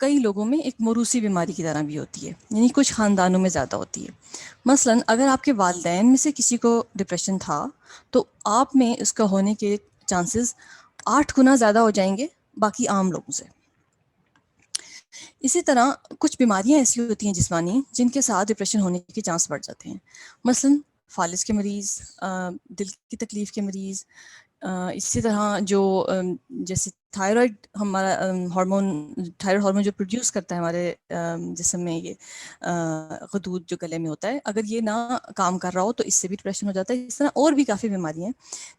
کئی لوگوں میں ایک موروثی بیماری کی طرح بھی ہوتی ہے، یعنی کچھ خاندانوں میں زیادہ ہوتی ہے۔ مثلاً اگر آپ کے والدین میں سے کسی کو ڈپریشن تھا تو آپ میں اس کا ہونے کے چانسز 8 گنا زیادہ ہو جائیں گے باقی عام لوگوں سے۔ اسی طرح کچھ بیماریاں ایسی ہوتی ہیں جسمانی جن کے ساتھ ڈپریشن ہونے کے چانس بڑھ جاتے ہیں، مثلاً فالج کے مریض، دل کی تکلیف کے مریض، اسی طرح جو جیسے تھائرائڈ، ہمارا ہارمون جو پروڈیوس کرتا ہے ہمارے جسم میں، یہ غدود جو گلے میں ہوتا ہے، اگر یہ نہ کام کر رہا ہو تو اس سے بھی ڈپریشن ہو جاتا ہے۔ اس طرح اور بھی کافی بیماریاں ہیں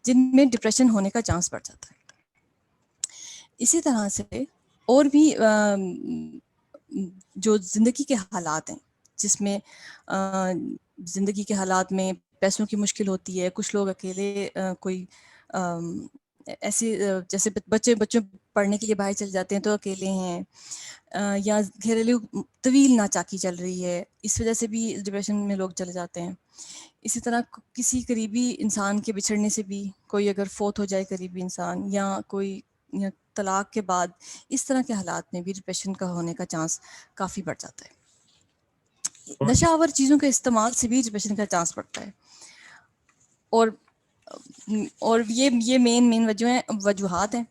جن میں ڈپریشن ہونے کا چانس بڑھ جاتا ہے۔ اسی طرح سے اور بھی جو زندگی کے حالات ہیں، جس میں زندگی کے حالات میں پیسوں کی مشکل ہوتی ہے، کچھ لوگ اکیلے کوئی ایسے جیسے بچوں پڑھنے کے لیے باہر چل جاتے ہیں تو اکیلے ہیں، یا گھریلو طویل ناچاکی چل رہی ہے، اس وجہ سے بھی ڈپریشن میں لوگ چلے جاتے ہیں۔ اسی طرح کسی قریبی انسان کے بچھڑنے سے بھی، کوئی اگر فوت ہو جائے قریبی انسان، یا کوئی طلاق کے بعد، اس طرح کے حالات میں بھی ڈپریشن کا ہونے کا چانس کافی بڑھ جاتا ہے۔ نشہ آور چیزوں کے استعمال سے بھی ڈپریشن کا چانس بڑھتا ہے، اور یہ مین وجوہات ہیں۔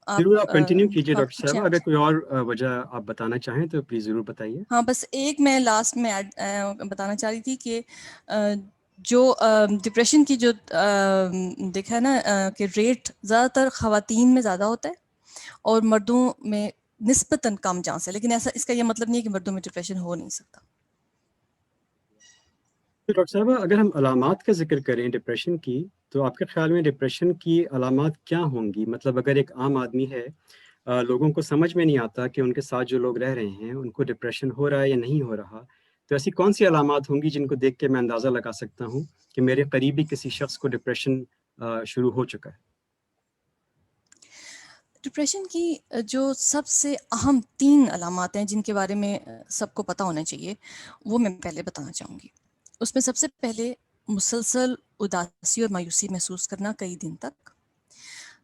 ضرور آپ کنٹینیو کیجیے ڈاکٹر پوچھیں صاحبہ، آپ اگر سے۔ کوئی اور وجہ آپ بتانا چاہیں تو پلیز ضرور بتائیے۔ ہاں، بس ایک میں لاسٹ میں بتانا چاہ رہی تھی کہ جو ڈپریشن کی جو دیکھا ہے نا کہ ریٹ زیادہ تر خواتین میں زیادہ ہوتا ہے اور مردوں میں نسبتاً کم چانس ہے، لیکن ایسا اس کا یہ مطلب نہیں ہے کہ مردوں میں ڈپریشن ہو نہیں سکتا۔ ڈاکٹر صاحبہ، اگر ہم علامات کا ذکر کریں ڈپریشن کی، تو آپ کے خیال میں ڈپریشن کی علامات کیا ہوں گی؟ مطلب اگر ایک عام آدمی ہے، لوگوں کو سمجھ میں نہیں آتا کہ ان کے ساتھ جو لوگ رہ رہے ہیں ان کو ڈپریشن ہو رہا ہے یا نہیں ہو رہا، تو ایسی کون سی علامات ہوں گی جن کو دیکھ کے میں اندازہ لگا سکتا ہوں کہ میرے قریبی کسی شخص کو ڈپریشن شروع ہو چکا ہے؟ ڈپریشن کی جو سب سے اہم 3 علامات ہیں جن کے بارے میں سب کو پتہ ہونا چاہیے، وہ میں پہلے بتانا چاہوں گی۔ اس میں سب سے پہلے مسلسل اداسی اور مایوسی محسوس کرنا کئی دن تک۔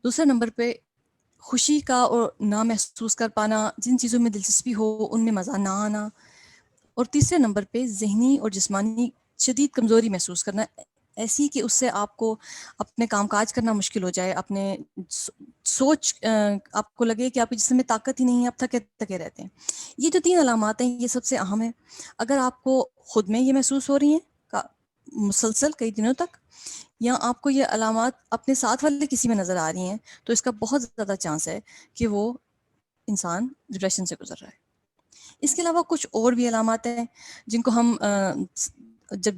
دوسرے نمبر پہ خوشی کا اور نہ محسوس کر پانا، جن چیزوں میں دلچسپی ہو ان میں مزہ نہ آنا۔ اور تیسرے نمبر پہ ذہنی اور جسمانی شدید کمزوری محسوس کرنا، ایسی کہ اس سے آپ کو اپنے کام کاج کرنا مشکل ہو جائے، اپنے سوچ آپ کو لگے کہ آپ کے جسم میں طاقت ہی نہیں ہے، آپ تھکے تھکے رہتے ہیں۔ یہ جو 3 علامات ہیں یہ سب سے اہم ہیں۔ اگر آپ کو خود میں یہ محسوس ہو رہی ہیں مسلسل کئی دنوں تک، یا آپ کو یہ علامات اپنے ساتھ والے کسی میں نظر آ رہی ہیں، تو اس کا بہت زیادہ چانس ہے کہ وہ انسان ڈپریشن سے گزر رہا ہے۔ اس کے علاوہ کچھ اور بھی علامات ہیں جن کو ہم جب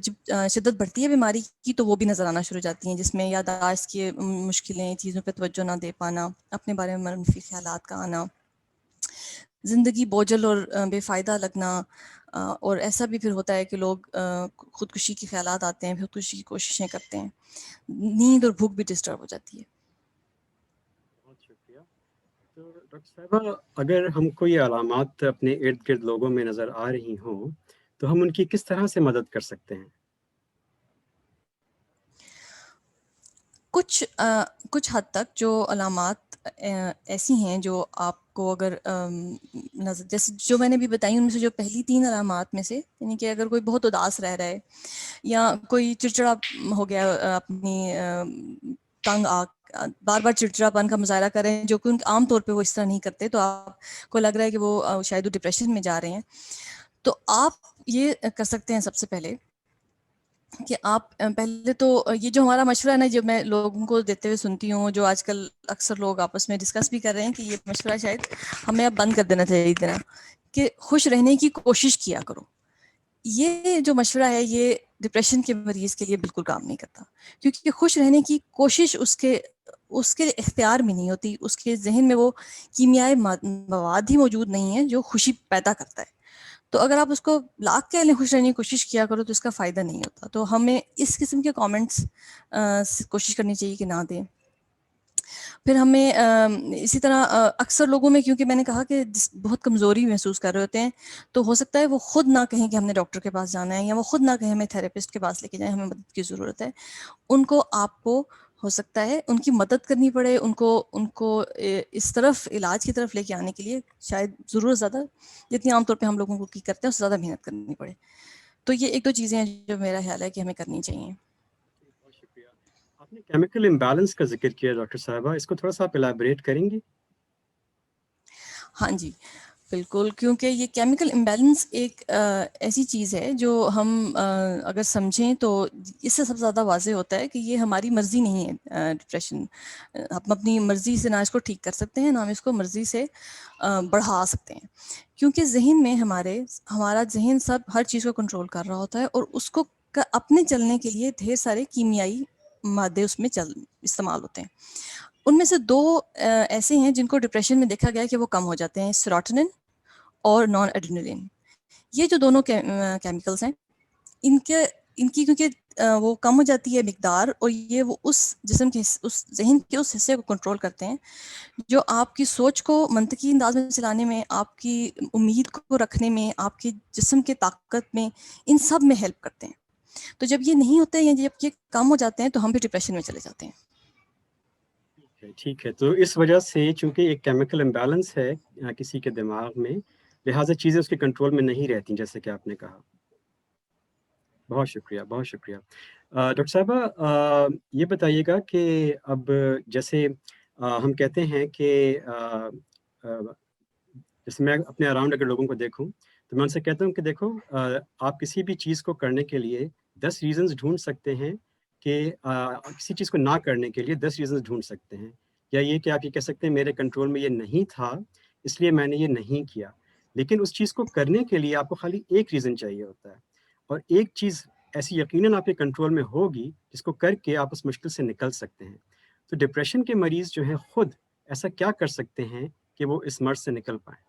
شدت بڑھتی ہے بیماری کی تو وہ بھی نظر آنا شروع ہو جاتی ہیں، جس میں یادداشت کی مشکلیں، چیزوں پہ توجہ نہ دے پانا، اپنے بارے میں منفی خیالات کا آنا، زندگی بوجھل اور بے فائدہ لگنا، اور ایسا بھی پھر ہوتا ہے کہ لوگ خودکشی کے خیالات آتے ہیں، خودکشی کی کوششیں کرتے ہیں، نیند اور بھوک بھی ڈسٹرب ہو جاتی ہے۔ بہت شکریہ۔ تو ڈاکٹر صاحبہ، اگر ہم کو یہ علامات اپنے ارد گرد لوگوں میں نظر آ رہی ہوں تو ہم ان کی کس طرح سے مدد کر سکتے ہیں؟ کچھ حد تک جو علامات ایسی ہیں جو آپ کو اگر نظر، جیسے جو میں نے بھی بتائی ان میں سے جو پہلی 3 علامات میں سے، یعنی کہ اگر کوئی بہت اداس رہ رہا ہے یا کوئی چڑچڑا ہو گیا، اپنی تنگ بار بار چڑچڑا پن کا مظاہرہ کر رہے ہیں، جو کہ عام طور پہ وہ اس طرح نہیں کرتے، تو آپ کو لگ رہا ہے کہ وہ شاید وہ ڈپریشن میں جا رہے ہیں، تو آپ یہ کر سکتے ہیں سب سے پہلے کہ آپ پہلے تو یہ جو ہمارا مشورہ ہے نا، جو میں لوگوں کو دیتے ہوئے سنتی ہوں، جو آج کل اکثر لوگ آپس میں ڈسکس بھی کر رہے ہیں کہ یہ مشورہ شاید ہمیں اب بند کر دینا چاہیے طرح کہ خوش رہنے کی کوشش کیا کرو۔ یہ جو مشورہ ہے یہ ڈپریشن کے مریض کے لیے بالکل کام نہیں کرتا، کیونکہ خوش رہنے کی کوشش اس کے اختیار میں نہیں ہوتی، اس کے ذہن میں وہ کیمیائی مواد ہی موجود نہیں ہے جو خوشی پیدا کرتا ہے۔ تو اگر آپ اس کو لاکھ کے لیں خوش رہنے کی کوشش کیا کرو تو اس کا فائدہ نہیں ہوتا۔ تو ہمیں اس قسم کے کامنٹس کوشش کرنی چاہیے کہ نہ دیں۔ پھر ہمیں اسی طرح اکثر لوگوں میں، کیونکہ میں نے کہا کہ بہت کمزوری محسوس کر رہے ہوتے ہیں، تو ہو سکتا ہے وہ خود نہ کہیں کہ ہم نے ڈاکٹر کے پاس جانا ہے، یا وہ خود نہ کہیں ہمیں تھراپسٹ کے پاس لے کے جائیں، ہمیں مدد کی ضرورت ہے۔ ان کو آپ کو ہو سکتا ہے ان کی مدد کرنی پڑے، ان کو اس طرف علاج کی طرف لے کے آنے کے لیے شاید ضرورت زیادہ جتنی عام طور پہ ہم لوگوں کو کی کرتے ہیں اس سے زیادہ محنت کرنی پڑے. تو یہ ایک دو چیزیں ہیں جو میرا خیال ہے کہ ہمیں کرنی چاہیے. بہت شکریہ. آپ نے کیمیکل امبیلنس کا ذکر کیا ڈاکٹر صاحبہ، اس کو تھوڑا سا آپ الیبوریٹ کریں گی؟ ہاں جی بالکل، کیونکہ یہ کیمیکل امبیلنس ایک ایسی چیز ہے جو ہم اگر سمجھیں تو اس سے سب سے زیادہ واضح ہوتا ہے کہ یہ ہماری مرضی نہیں ہے. ڈپریشن ہم اپنی مرضی سے نہ اس کو ٹھیک کر سکتے ہیں، نہ ہم اس کو مرضی سے بڑھا سکتے ہیں، کیونکہ ذہن میں ہمارا ذہن سب ہر چیز کو کنٹرول کر رہا ہوتا ہے، اور اس کو اپنے چلنے کے لیے ڈھیر سارے کیمیائی مادے اس میں استعمال ہوتے ہیں. ان میں سے دو ایسے ہیں جن کو ڈپریشن میں دیکھا گیا ہے کہ وہ کم ہو جاتے ہیں، سیروٹونن اور نان ایڈرینلن. یہ جو دونوں کیمیکلز ہیں ان کی کیونکہ وہ کم ہو جاتی ہے مقدار، اور یہ وہ اس جسم کے اس ذہن کے اس حصے کو کنٹرول کرتے ہیں جو آپ کی سوچ کو منطقی انداز میں چلانے میں، آپ کی امید کو رکھنے میں، آپ کے جسم کے طاقت میں، ان سب میں ہیلپ کرتے ہیں. تو جب یہ نہیں ہوتے ہیں، جب یہ کم ہو جاتے ہیں تو ہم بھی ڈپریشن میں چلے جاتے ہیں. ٹھیک ہے، تو اس وجہ سے چونکہ ایک کیمیکل امبیلنس ہے کسی کے دماغ میں، لہٰذا چیزیں اس کے کنٹرول میں نہیں رہتی جیسے کہ آپ نے کہا. بہت شکریہ، بہت شکریہ. ڈاکٹر صاحبہ یہ بتائیے گا کہ اب جیسے ہم کہتے ہیں کہ جیسے میں اپنے اراؤنڈ اگر لوگوں کو دیکھوں تو میں ان سے کہتا ہوں کہ دیکھو آپ کسی بھی چیز کو کرنے کے لیے 10 ریزنز ڈھونڈ سکتے ہیں کہ کسی چیز کو نہ کرنے کے لیے 10 ریزنز ڈھونڈ سکتے ہیں، یا یہ کہ آپ یہ کہہ سکتے ہیں میرے کنٹرول میں یہ نہیں تھا اس لیے میں نے یہ نہیں کیا. لیکن اس چیز کو کرنے کے لیے آپ کو خالی ایک ریزن چاہیے ہوتا ہے، اور ایک چیز ایسی یقیناً آپ کے کنٹرول میں ہوگی جس کو کر کے آپ اس مشکل سے نکل سکتے ہیں. تو ڈپریشن کے مریض جو ہیں خود ایسا کیا کر سکتے ہیں کہ وہ اس مرض سے نکل پائیں؟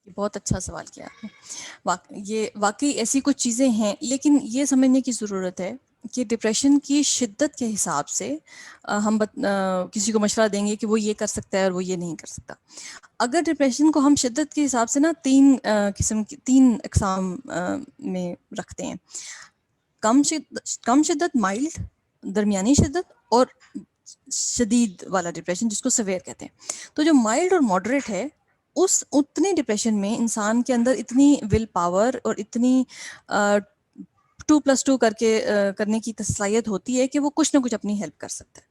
یہ بہت اچھا سوال کیا آپ نے. یہ واقعی ایسی کچھ چیزیں ہیں، لیکن یہ سمجھنے کی ضرورت ہے کہ ڈپریشن کی شدت کے حساب سے ہم کسی کو مشورہ دیں گے کہ وہ یہ کر سکتا ہے اور وہ یہ نہیں کر سکتا. اگر ڈپریشن کو ہم شدت کے حساب سے نا تین اقسام میں رکھتے ہیں: کم شدت مائلڈ، درمیانی شدت، اور شدید والا ڈپریشن جس کو سویئر کہتے ہیں. تو جو مائلڈ اور ماڈریٹ ہے، اتنے ڈپریشن میں انسان کے اندر اتنی ول پاور اور اتنی 2+2 کرنے کی صلاحیت ہوتی ہے کہ وہ کچھ نہ کچھ اپنی ہیلپ کر سکتا ہے.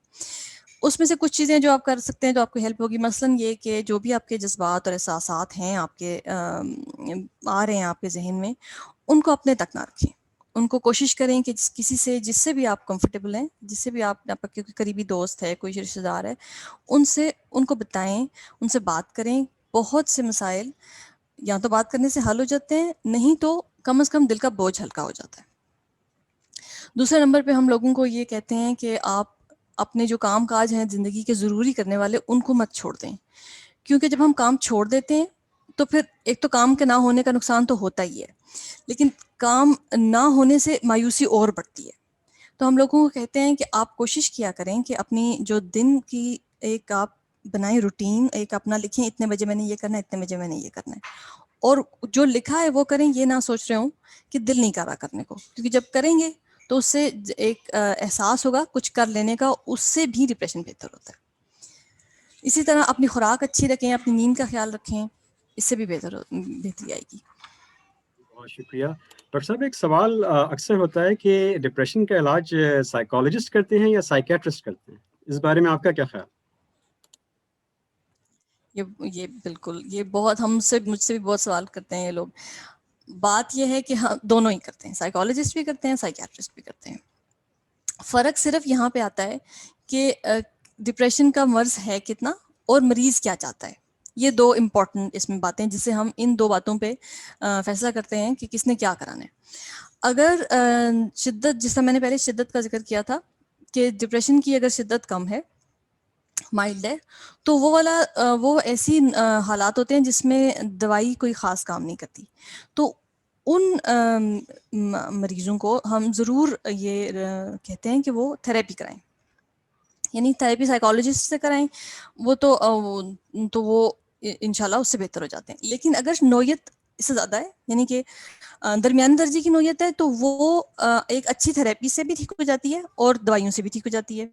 اس میں سے کچھ چیزیں جو آپ کر سکتے ہیں جو آپ کو ہیلپ ہوگی، مثلاً یہ کہ جو بھی آپ کے جذبات اور احساسات ہیں آپ کے آ رہے ہیں آپ کے ذہن میں، ان کو اپنے تک نہ رکھیں. ان کو کوشش کریں کہ کسی سے جس سے بھی آپ کمفرٹیبل ہیں، جس سے بھی آپ کے قریبی دوست ہے، کوئی رشتہ دار ہے، ان کو بتائیں، ان سے بات کریں. بہت سے مسائل یا تو بات کرنے سے حل ہو جاتے ہیں، نہیں تو کم از کم دل کا بوجھ ہلکا ہو جاتا ہے. دوسرے نمبر پہ ہم لوگوں کو یہ کہتے ہیں کہ آپ اپنے جو کام کاج ہیں زندگی کے ضروری کرنے والے، ان کو مت چھوڑ دیں، کیونکہ جب ہم کام چھوڑ دیتے ہیں تو پھر ایک تو کام کے نہ ہونے کا نقصان تو ہوتا ہی ہے، لیکن کام نہ ہونے سے مایوسی اور بڑھتی ہے. تو ہم لوگوں کو کہتے ہیں کہ آپ کوشش کیا کریں کہ اپنی جو دن کی ایک آپ بنائیں روٹین، ایک اپنا لکھیں اتنے بجے میں نے یہ کرنا ہے، اتنے بجے میں نے یہ کرنا ہے، اور جو لکھا ہے وہ کریں. یہ نہ سوچ رہے ہوں کہ دل نہیں کر رہا کرنے کو، کیونکہ جب کریں گے تو اس سے ایک احساس ہوگا کچھ کر لینے کا، اس سے بھی ڈپریشن بہتر ہوتا ہے. اسی طرح اپنی خوراک اچھی رکھیں، اپنی نیند کا خیال رکھیں، اس سے بھی بہتری آئے گی. بہت شکریہ. ڈاکٹر صاحب ایک سوال اکثر ہوتا ہے کہ ڈپریشن کا علاج سائیکالوجسٹ کرتے ہیں یا سائیکیٹرسٹ کرتے ہیں، اس بارے میں آپ کا کیا خیال؟ یہ بالکل، یہ بہت مجھ سے بھی بہت سوال کرتے ہیں یہ لوگ. بات یہ ہے کہ ہاں دونوں ہی کرتے ہیں، سائیکالوجسٹ بھی کرتے ہیں، سائیکیٹرسٹ بھی کرتے ہیں. فرق صرف یہاں پہ آتا ہے کہ ڈپریشن کا مرض ہے کتنا اور مریض کیا چاہتا ہے. یہ دو امپورٹنٹ اس میں باتیں جسے ہم ان دو باتوں پہ فیصلہ کرتے ہیں کہ کس نے کیا کرانا ہے. اگر شدت، جس طرح میں نے پہلے شدت کا ذکر کیا تھا کہ ڈپریشن کی اگر شدت کم ہے، مائلڈ ہے، تو وہ ایسی حالات ہوتے ہیں جس میں دوائی کوئی خاص کام نہیں کرتی. تو ان مریضوں کو ہم ضرور یہ کہتے ہیں کہ وہ تھیراپی کرائیں، یعنی تھیراپی سائیکالوجسٹ سے کرائیں. وہ انشاءاللہ اس سے بہتر ہو جاتے ہیں. لیکن اگر نوعیت اس سے زیادہ ہے، یعنی کہ درمیانی درجے کی نوعیت ہے تو وہ ایک اچھی تھراپی سے بھی ٹھیک ہو جاتی ہے اور دوائیوں سے بھی ٹھیک ہو جاتی ہے.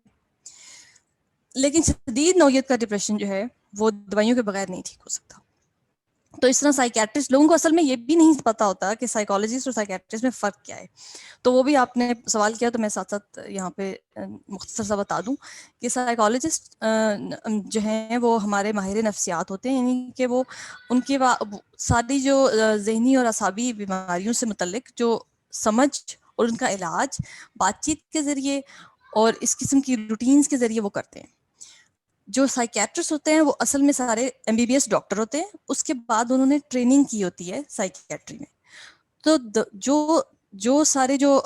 لیکن شدید نوعیت کا ڈپریشن جو ہے وہ دوائیوں کے بغیر نہیں ٹھیک ہو سکتا. تو اس طرح سائیکیٹرسٹ لوگوں کو اصل میں یہ بھی نہیں پتا ہوتا کہ سائیکالوجسٹ اور سائیکیٹرسٹ میں فرق کیا ہے. تو وہ بھی آپ نے سوال کیا تو میں ساتھ ساتھ یہاں پہ مختصر سا بتا دوں کہ سائیکالوجسٹ جو ہیں وہ ہمارے ماہر نفسیات ہوتے ہیں، یعنی کہ وہ ان کے ساری جو ذہنی اور اعصابی بیماریوں سے متعلق جو سمجھ اور ان کا علاج بات چیت کے ذریعے اور اس قسم کی روٹینز کے ذریعے وہ کرتے ہیں. جو سائیکیٹرسٹ ہوتے ہیں وہ اصل میں سارے M B B S doctor ہوتے ہیں، اس کے بعد انہوں نے ٹریننگ کی ہوتی ہے سائیکیٹری میں. تو جو سارے جو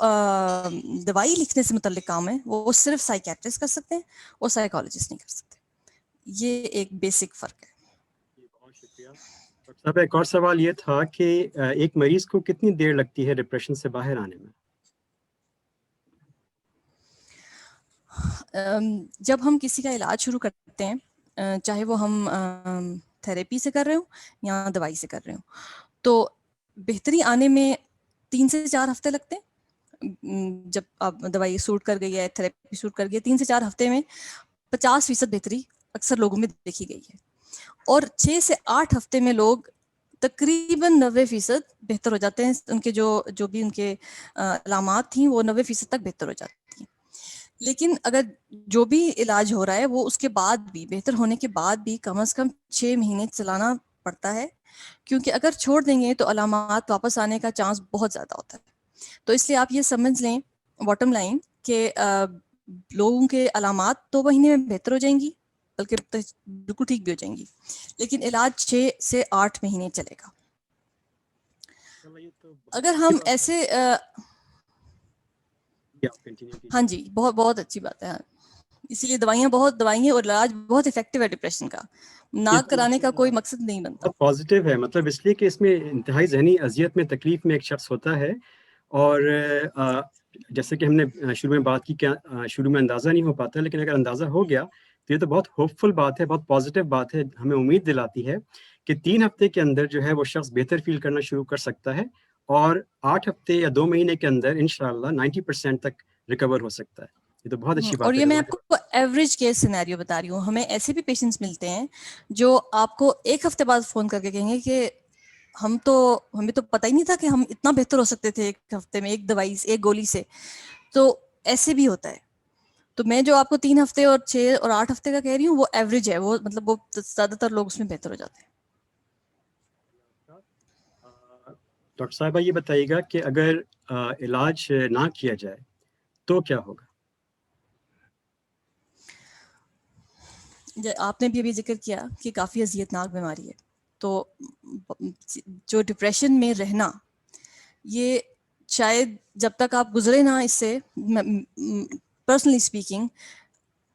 دوائی لکھنے سے متعلق کام ہے وہ صرف سائیکیٹرسٹ کر سکتے ہیں اور سائیکالوجسٹ نہیں کر سکتے. یہ ایک بیسک فرق ہے. بہت شکریہ ڈاکٹر صاحب. ایک اور سوال یہ تھا کہ ایک مریض کو کتنی دیر لگتی ہے ڈپریشن سے باہر آنے میں؟ جب ہم کسی کا علاج شروع کرتے ہیں، چاہے وہ ہم تھراپی سے کر رہے ہوں یا دوائی سے کر رہے ہوں، تو بہتری آنے میں 3 سے 4 ہفتے لگتے ہیں. جب آپ دوائی سوٹ کر گئی ہے، تھراپی سوٹ کر گئی ہے، 3 سے 4 ہفتے میں 50% بہتری اکثر لوگوں میں دیکھی گئی ہے. اور 6 سے 8 ہفتے میں لوگ تقریباً 90% بہتر ہو جاتے ہیں. ان کے جو بھی ان کے علامات تھیں وہ 90% تک بہتر ہو جاتی ہیں. لیکن اگر جو بھی علاج ہو رہا ہے وہ اس کے بعد بھی بہتر ہونے کے بعد بھی کم از کم 6 مہینے چلانا پڑتا ہے، کیونکہ اگر چھوڑ دیں گے تو علامات واپس آنے کا چانس بہت زیادہ ہوتا ہے. تو اس لیے آپ یہ سمجھ لیں باٹم لائن کہ لوگوں کے علامات 2 مہینے میں بہتر ہو جائیں گی، بلکہ بالکل ٹھیک بھی ہو جائیں گی، لیکن علاج 6 سے 8 مہینے چلے گا. اگر ہم ایسے ہاں جی، بہت بہت اچھی بات ہے. اسی لیے دوائیاں اور علاج بہت افیکٹو ہے ڈپریشن کا. نہ کرانے کا کوئی مقصد نہیں بنتا. بہت پازیٹیو ہے، مطلب اس لیے کہ اس میں انتہائی ذہنی اذیت میں تکلیف میں ایک شخص ہوتا ہے، اور جیسے کہ ہم نے شروع میں بات کی کہ شروع میں اندازہ نہیں ہو پاتا، لیکن اگر اندازہ ہو گیا تو یہ تو بہت ہوپ فل بات ہے، بہت پازیٹیو بات ہے. ہمیں امید دلاتی ہے کہ 3 ہفتے کے اندر جو ہے وہ شخص بہتر فیل کرنا شروع کر سکتا ہے، اور 8 ہفتے یا 2 مہینے کے اندر انشاءاللہ 90% تک ریکور ہو سکتا ہے. یہ تو بہت اچھی اور بات ہے. یہ میں آپ کو ایوریج کیس سینیریو بتا رہی ہوں. ہمیں ایسے بھی پیشنٹس ملتے ہیں جو آپ کو 1 ہفتے بعد فون کر کے کہیں گے کہ ہمیں تو پتہ ہی نہیں تھا کہ ہم اتنا بہتر ہو سکتے تھے 1 ہفتے میں ایک دوائی سے، ایک گولی سے. تو ایسے بھی ہوتا ہے. تو میں جو آپ کو 3 ہفتے اور 6 اور 8 ہفتے کا کہہ رہی ہوں وہ ایوریج ہے، وہ مطلب وہ زیادہ تر لوگ اس میں بہتر ہو جاتے ہیں. ڈاکٹر صاحبہ یہ بتائیے گا کہ اگر علاج نہ کیا جائے تو کیا ہوگا؟ آپ نے بھی ابھی ذکر کیا کہ کافی اذیت ناک بیماری ہے. تو جو ڈپریشن میں رہنا، یہ شاید جب تک آپ گزرے نہ اس سے، پرسنلی اسپیکنگ،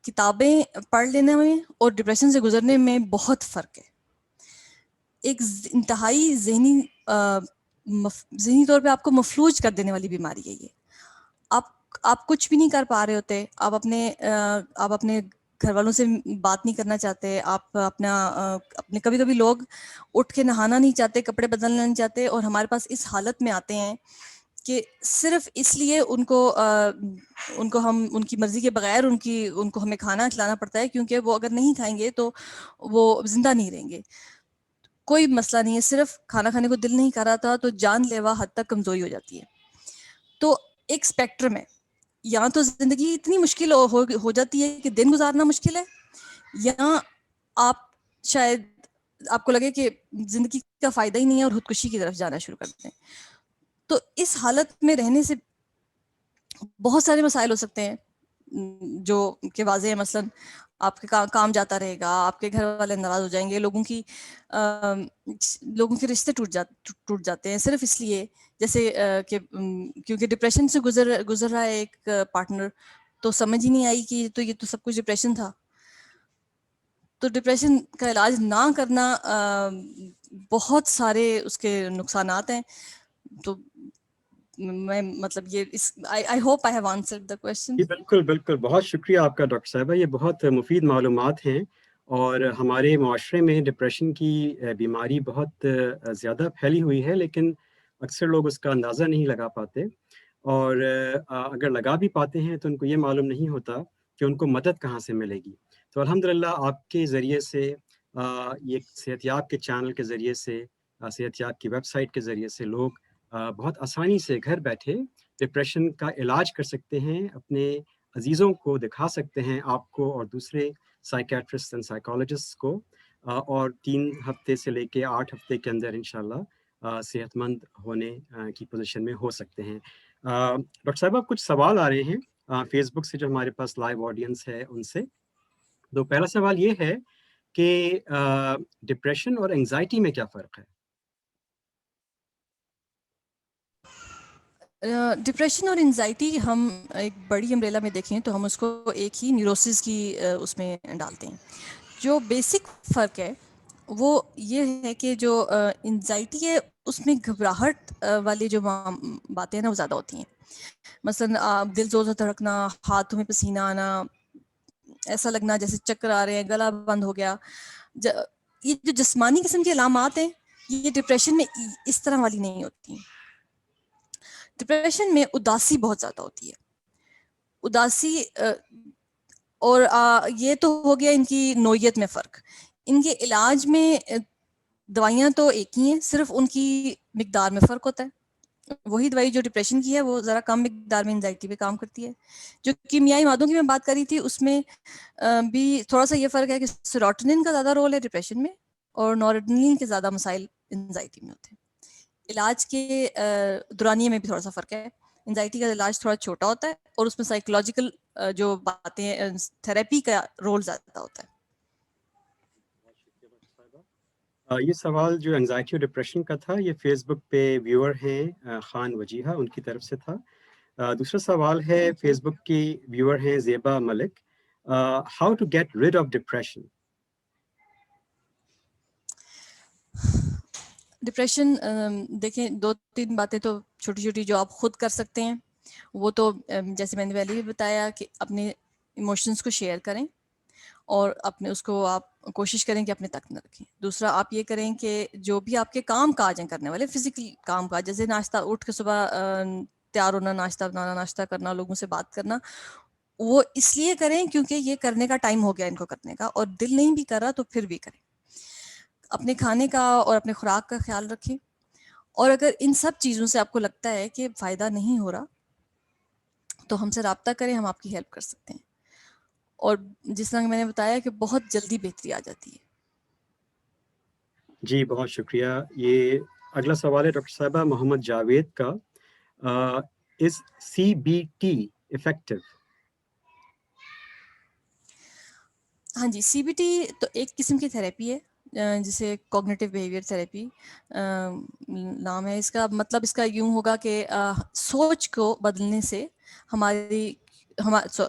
کتابیں پڑھ لینے میں اور ڈپریشن سے گزرنے میں بہت فرق ہے. ایک انتہائی ذہنی طور پہ آپ کو مفلوج کر دینے والی بیماری ہے یہ. آپ کچھ بھی نہیں کر پا رہے ہوتے. آپ اپنے گھر والوں سے بات نہیں کرنا چاہتے. آپ اپنے کبھی کبھی لوگ اٹھ کے نہانا نہیں چاہتے، کپڑے بدلنا نہیں چاہتے، اور ہمارے پاس اس حالت میں آتے ہیں کہ صرف اس لیے ان کو ہم ان کی مرضی کے بغیر ان کو ہمیں کھانا کھلانا پڑتا ہے، کیونکہ وہ اگر نہیں کھائیں گے تو وہ زندہ نہیں رہیں گے. کوئی مسئلہ نہیں ہے، صرف کھانا کھانے کو دل نہیں کر رہا تھا تو جان لیوا حد تک کمزوری ہو جاتی ہے. تو ایک اسپیکٹرم ہے. یا تو زندگی اتنی مشکل ہو جاتی ہے کہ دن گزارنا مشکل ہے، یا آپ شاید آپ کو لگے کہ زندگی کا فائدہ ہی نہیں ہے اور خودکشی کی طرف جانا شروع کرتے ہیں. تو اس حالت میں رہنے سے بہت سارے مسائل ہو سکتے ہیں جو کہ واضح ہے. مثلا آپ کے کام جاتا رہے گا، آپ کے گھر والے ناراض ہو جائیں گے، لوگوں کے رشتے ٹوٹ جاتے ہیں صرف اس لیے جیسے کہ کیونکہ ڈپریشن سے گزر رہا ہے ایک پارٹنر، تو سمجھ ہی نہیں آئی کہ یہ تو سب کچھ ڈپریشن تھا. تو ڈپریشن کا علاج نہ کرنا بہت سارے اس کے نقصانات ہیں. تو میں مطلب یہ I hope I have answered the question. بالکل بالکل، بہت شکریہ آپ کا ڈاکٹر صاحبہ. یہ بہت مفید معلومات ہیں، اور ہمارے معاشرے میں ڈپریشن کی بیماری بہت زیادہ پھیلی ہوئی ہے، لیکن اکثر لوگ اس کا اندازہ نہیں لگا پاتے، اور اگر لگا بھی پاتے ہیں تو ان کو یہ معلوم نہیں ہوتا کہ ان کو مدد کہاں سے ملے گی۔ تو الحمدللہ آپ کے ذریعے سے، یہ صحت یاب کے چینل کے ذریعے سے، صحت یاب کی ویب سائٹ کے ذریعے سے لوگ بہت آسانی سے گھر بیٹھے ڈپریشن کا علاج کر سکتے ہیں، اپنے عزیزوں کو دکھا سکتے ہیں، آپ کو اور دوسرے سائیکیٹرسٹ اینڈ سائیکالوجسٹ کو، اور 3 ہفتے سے لے کے 8 ہفتے کے اندر انشاءاللہ صحت مند ہونے کی پوزیشن میں ہو سکتے ہیں۔ ڈاکٹر صاحبہ کچھ سوال آ رہے ہیں فیس بک سے جو ہمارے پاس لائیو آڈینس ہے ان سے۔ تو پہلا سوال یہ ہے کہ ڈپریشن اور انگزائٹی میں کیا فرق ہے؟ ڈپریشن اور انزائٹی ہم ایک بڑی امبریلا میں دیکھیں تو ہم اس کو ایک ہی نیوروسس کی اس میں ڈالتے ہیں۔ جو بیسک فرق ہے وہ یہ ہے کہ جو انزائٹی ہے اس میں گھبراہٹ والی جو باتیں ہیں نا وہ زیادہ ہوتی ہیں، مثلا دل زور سے دھڑکنا، ہاتھوں میں پسینہ آنا، ایسا لگنا جیسے چکر آ رہے ہیں، گلا بند ہو گیا۔ یہ جو جسمانی قسم کے علامات ہیں یہ ڈپریشن میں اس طرح والی نہیں ہوتی ہیں۔ ڈپریشن میں اداسی بہت زیادہ ہوتی ہے، اداسی، اور یہ تو ہو گیا ان کی نوعیت میں فرق۔ ان کے علاج میں دوائیاں تو ایک ہی ہیں، صرف ان کی مقدار میں فرق ہوتا ہے۔ وہی دوائی جو ڈپریشن کی ہے وہ ذرا کم مقدار میں انزائٹی پہ کام کرتی ہے۔ جو کیمیائی مادوں کی میں بات کر رہی تھی اس میں بھی تھوڑا سا یہ فرق ہے کہ سیروٹونن کا زیادہ رول ہے ڈپریشن میں، اور نورڈنلین کے زیادہ مسائل انزائٹی میں ہوتے ہیں۔ علاج کے دورانیے میں بھی تھوڑا سا فرق ہے، انزائٹی کا علاج تھوڑا چھوٹا ہوتا ہے اور اس میں سائیکولوجیکل جو باتیں، تھراپی کا رول زیادہ ہوتا ہے۔ یہ سوال جو انگزائٹی اور ڈپریشن کا تھا یہ فیس بک پہ ویور ہیں خان وجیحہ، ان کی طرف سے تھا۔ دوسرا سوال ہے فیس بک کی ویور ہیں Zeba Malik, how to get rid of depression? Depression دیکھیں 2-3 باتیں تو چھوٹی چھوٹی جو آپ خود کر سکتے ہیں وہ تو جیسے میں نے پہلے بھی بتایا کہ اپنے ایموشنز کو شیئر کریں اور اپنے اس کو آپ کوشش کریں کہ اپنے تک نہ رکھیں۔ دوسرا آپ یہ کریں کہ جو بھی آپ کے کام کاج ہیں کرنے والے فزیکل کام کاج، جیسے ناشتہ اٹھ کے صبح تیار ہونا، ناشتہ بنانا، ناشتہ کرنا، لوگوں سے بات کرنا، وہ اس لیے کریں کیونکہ یہ کرنے کا ٹائم ہو گیا ان کو کرنے کا، اور دل نہیں بھی کر رہا تو پھر بھی کریں۔ اپنے کھانے کا اور اپنے خوراک کا خیال رکھیں، اور اگر ان سب چیزوں سے آپ کو لگتا ہے کہ فائدہ نہیں ہو رہا تو ہم سے رابطہ کریں، ہم آپ کی ہیلپ کر سکتے ہیں، اور جس طرح میں نے بتایا کہ بہت جلدی بہتری آ جاتی ہے۔ جی بہت شکریہ۔ یہ اگلا سوال ہے ڈاکٹر صاحبہ محمد جاوید کا، از سی بی ٹی افیکٹو؟ ہاں جی، سی بی ٹی تو ایک قسم کی تھراپی ہے جسے کوگنیٹیو بیہیویئر تھراپی نام ہے اس کا۔ مطلب اس کا یوں ہوگا کہ سوچ کو بدلنے سے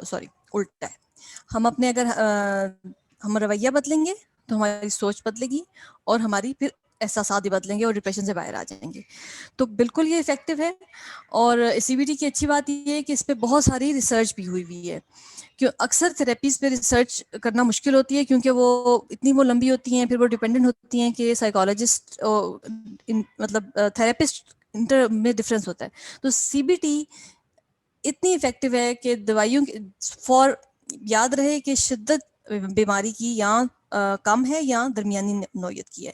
سوری الٹا ہے، ہم اپنے اگر ہم رویہ بدلیں گے تو ہماری سوچ بدلے گی، اور ہماری پھر احساسات بھی بدلیں گے اور ڈپریشن سے باہر آ جائیں گے۔ تو بالکل یہ افیکٹو ہے، اور سی بی ٹی کی اچھی بات یہ ہے کہ اس پہ بہت ساری ریسرچ بھی ہوئی ہے۔ اکثر تھراپیز پہ ریسرچ کرنا مشکل ہوتی ہے کیونکہ وہ لمبی ہوتی ہیں، پھر وہ ڈیپینڈنٹ ہوتی ہیں کہ سائیکالوجسٹ مطلب تھراپسٹ میں ڈفرینس ہوتا ہے۔ تو سی بی ٹی اتنی افیکٹو ہے کہ دوائیوں یاد رہے کہ شدت بیماری کی یا کم ہے یا درمیانی نوعیت کی ہے۔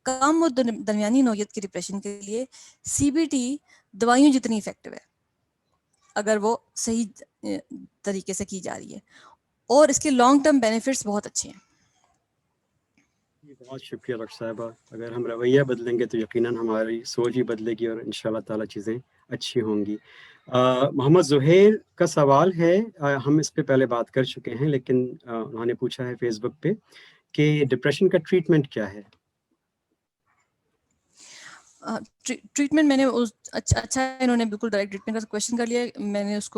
کم اور درمیانی نوعیت کی ڈپریشن کے لیے سی بی ٹی دوائیوں جتنی افیکٹو ہے اگر وہ صحیح طریقے سے کی جا رہی ہے، اور اس کے لانگ ٹرم بینیفٹس بہت اچھے ہیں۔ بہت شکریہ ڈاکٹر صاحبہ۔ اگر ہم رویہ بدلیں گے تو یقیناً ہماری سوچ بھی بدلے گی اور انشاءاللہ تعالیٰ چیزیں اچھی ہوں گی۔ محمد زہیر کا سوال ہے، ہم اس پہ پہلے بات کر چکے ہیں لیکن انہوں نے پوچھا ہے فیس بک پہ کہ ڈپریشن کا ٹریٹمنٹ کیا ہے؟ ٹریٹمنٹ میں نے اچھا انہوں نے بالکل ڈائریکٹ ٹریٹمنٹ کا کویشچن کر لیا، میں نے اس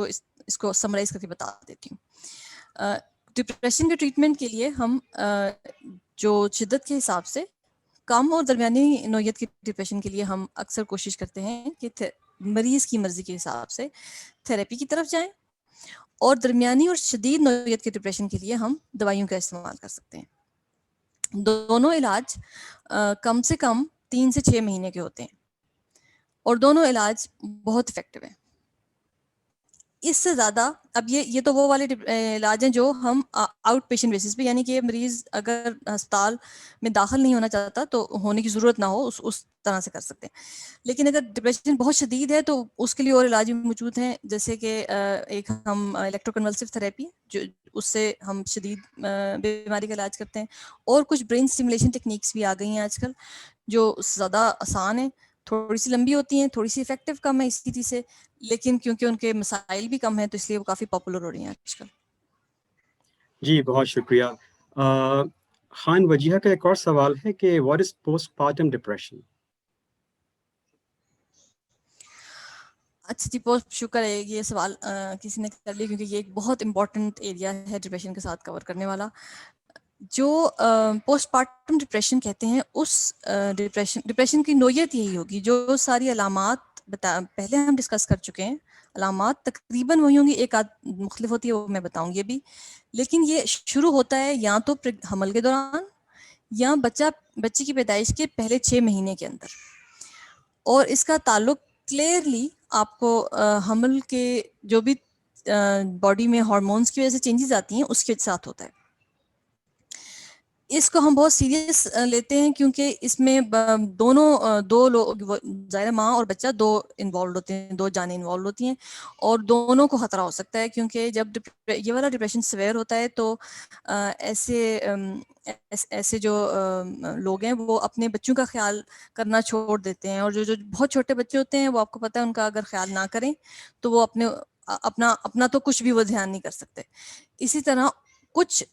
کو سمرائز کر کے بتا دیتی ہوں۔ ڈپریشن کے ٹریٹمنٹ کے لیے ہم جو شدت کے حساب سے کم اور درمیانی نوعیت کی ڈپریشن کے لیے ہم اکثر کوشش کرتے ہیں کہ مریض کی مرضی کے حساب سے تھراپی کی طرف جائیں، اور درمیانی اور شدید نوعیت کے ڈپریشن کے لیے ہم دوائیوں کا استعمال کر سکتے ہیں۔ دونوں علاج کم سے کم 3 سے 6 مہینے کے ہوتے ہیں اور دونوں علاج بہت افیکٹو ہیں. اس سے زیادہ اب یہ تو وہ والے علاج ہیں جو ہم آؤٹ پیشنٹ بیسس پہ، یعنی کہ مریض اگر ہسپتال میں داخل نہیں ہونا چاہتا تو ہونے کی ضرورت نہ ہو اس طرح سے کر سکتے ہیں. لیکن اگر ڈپریشن بہت شدید ہے تو اس کے لیے اور علاج بھی موجود ہیں، جیسے کہ ایک ہم الیکٹرو کنولسو تھراپی، جو اس سے ہم شدید بیماری کا علاج کرتے ہیں، اور کچھ برین اسٹیمولیشن ٹیکنیکس بھی آ گئی ہیں آج کل جو زیادہ آسان ہیں، تھوڑی سی لمبی ہوتی ہیں، تھوڑی سی افیکٹو کم ہے اس چیز سے، لیکن کیونکہ ان کے مسائل بھی کم ہیں تو اس لیے وہ کافی پاپولر ہو رہی ہیں آج کل. جی بہت شکریہ. خان وجیحہ کا ایک اور سوال ہے کہ what is post partum depression? اچھا جی، بہت شکر ہے یہ سوال کسی نے کر لیا، کیونکہ یہ ایک بہت امپورٹنٹ ایریا ہے ڈپریشن کے ساتھ کور کرنے والا. جو پوسٹ پارٹم ڈپریشن کہتے ہیں، اس ڈپریشن کی نوعیت یہی ہوگی، جو ساری علامات پہلے ہم ڈسکس کر چکے ہیں، علامات تقریباً وہی ہوں گی، ایک آدھ مختلف ہوتی ہے وہ میں بتاؤں گی ابھی، لیکن یہ شروع ہوتا ہے یا تو حمل کے دوران یا بچے کی پیدائش کے پہلے 6 مہینے کے اندر، اور اس کا تعلق کلیئرلی آپ کو حمل کے جو بھی باڈی میں ہارمونز کی وجہ سے چینجز آتی ہیں اس کے ساتھ ہوتا ہے. اس کو ہم بہت سیریس لیتے ہیں کیونکہ اس میں دو لوگ، ظاہر ماں اور بچہ دو انوالوڈ ہوتے ہیں، دو جانیں انوالوڈ ہوتی ہیں، اور دونوں کو خطرہ ہو سکتا ہے، کیونکہ جب یہ والا ڈپریشن سویئر ہوتا ہے تو ایسے جو لوگ ہیں وہ اپنے بچوں کا خیال کرنا چھوڑ دیتے ہیں، اور جو بہت چھوٹے بچے ہوتے ہیں وہ آپ کو پتہ ہے ان کا اگر خیال نہ کریں تو وہ اپنا تو کچھ بھی وہ دھیان نہیں کر سکتے. اسی طرح کچھ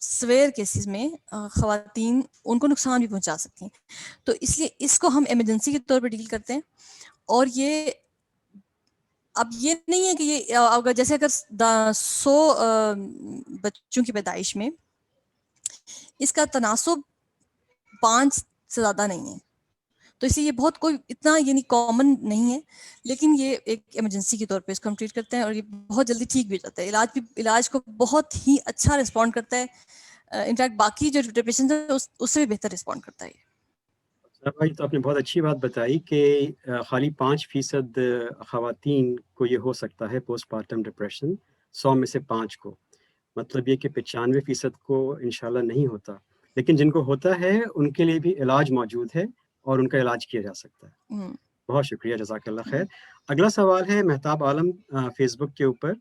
سویئر کیسز میں خواتین ان کو نقصان بھی پہنچا سکتی ہیں، تو اس لیے اس کو ہم ایمرجنسی کے طور پہ ڈیل کرتے ہیں. اور یہ اب یہ نہیں ہے کہ یہ اگر جیسے اگر 100 بچوں کی پیدائش میں اس کا تناسب 5 سے زیادہ نہیں ہے، تو اس لیے یہ بہت کوئی اتنا یعنی کامن نہیں ہے، لیکن یہ ایک ایمرجنسی کے طور پہ اس کو ہم ٹریٹ کرتے ہیں، اور یہ بہت جلدی ٹھیک بھی ہو جاتا ہے. علاج کو بہت ہی اچھا رسپونڈ کرتا ہے، انفیکٹ باقی جو ڈپریشن ہے اس سے بھی بہتر رسپونڈ کرتا ہے. بھائی تو آپ نے بہت اچھی بات بتائی کہ خالی 5% خواتین کو یہ ہو سکتا ہے پوسٹ پارٹم ڈپریشن، 100 میں سے 5 کو، مطلب یہ کہ 95% کو انشاءاللہ نہیں ہوتا، لیکن جن کو ہوتا ہے ان کے لیے بھی علاج موجود ہے اور ان کا علاج کیا جا سکتا ہے. بہت شکریہ، جزاک اللہ خیر. اگلا سوال ہے مہتاب عالم فیس بک کے اوپر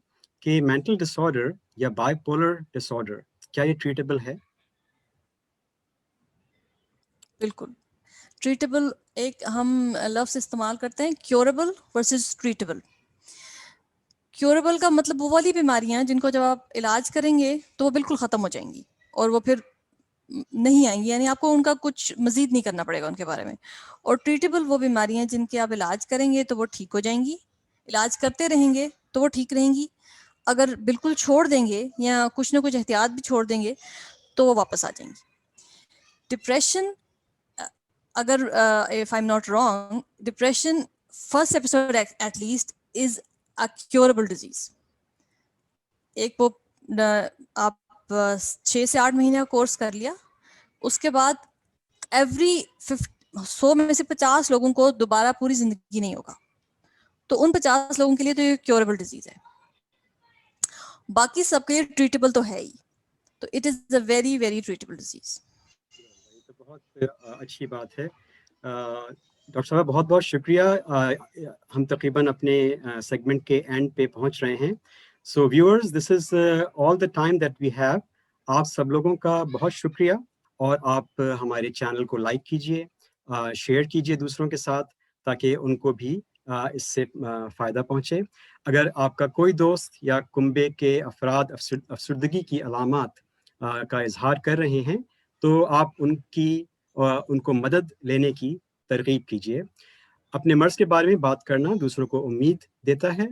کہ مینٹل ڈس آرڈر یا بائی پولر ڈس آرڈر کیا یہ ٹریٹیبل ہے؟ بالکل ٹریٹیبل، ایک ہم لفظ استعمال کرتے ہیں کیوریبل ورسز ٹریٹیبل. کیوریبل کا مطلب وہ والی بیماریاں جن کو جب آپ علاج کریں گے تو وہ بالکل ختم ہو جائیں گی اور وہ پھر نہیں آئیں گی، یعنی آپ کو ان کا کچھ مزید نہیں کرنا پڑے گا ان کے بارے میں. اور ٹریٹیبل وہ بیماریاں جن کے آپ علاج کریں گے تو وہ ٹھیک ہو جائیں گی، علاج کرتے رہیں گے تو وہ ٹھیک رہیں گی، اگر بالکل چھوڑ دیں گے یا کچھ نہ کچھ احتیاط بھی چھوڑ دیں گے تو وہ واپس آ جائیں گی. ڈپریشن، اگر if I'm not wrong, depression first episode at least is a curable disease. ایک وہ آپ 6 سے 8 مہینے کا کورس کر لیا، اس کے بعد ایوری 100 میں سے 50 لوگوں کو دوبارہ پوری زندگی نہیں ہوگا، تو ان 50 لوگوں کے لیے تو یہ کیوریبل ڈیزیز ہے. باقی سب کے لیے ٹریٹیبل تو ہے ہی، تو it is a very very treatable disease. تو بہت اچھی بات ہے. ڈاکٹر صاحب بہت بہت شکریہ. ہم تقریباً اپنے سیگمنٹ کے اینڈ پہ پہنچ رہے ہیں. So viewers, this is all the time that we have. آپ سب لوگوں کا بہت شکریہ، اور آپ ہمارے چینل کو لائک کیجئے، شیئر کیجئے دوسروں کے ساتھ تاکہ ان کو بھی اس سے فائدہ پہنچے. اگر آپ کا کوئی دوست یا کنبے کے افراد افسردگی کی علامات کا اظہار کر رہے ہیں تو آپ ان کو مدد لینے کی ترغیب کیجیے. اپنے مرض کے بارے میں بات کرنا دوسروں کو امید دیتا ہے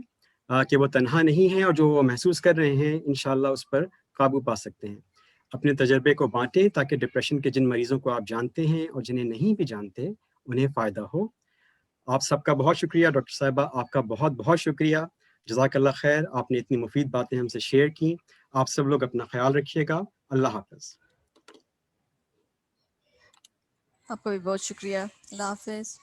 کہ وہ تنہا نہیں ہیں، اور جو وہ محسوس کر رہے ہیں انشاءاللہ اس پر قابو پا سکتے ہیں. اپنے تجربے کو بانٹیں تاکہ ڈپریشن کے جن مریضوں کو آپ جانتے ہیں اور جنہیں نہیں بھی جانتے انہیں فائدہ ہو. آپ سب کا بہت شکریہ. ڈاکٹر صاحبہ آپ کا بہت بہت شکریہ، جزاک اللہ خیر. آپ نے اتنی مفید باتیں ہم سے شیئر کی. آپ سب لوگ اپنا خیال رکھیے گا. اللہ حافظ. آپ کا بھی بہت شکریہ. اللہ حافظ.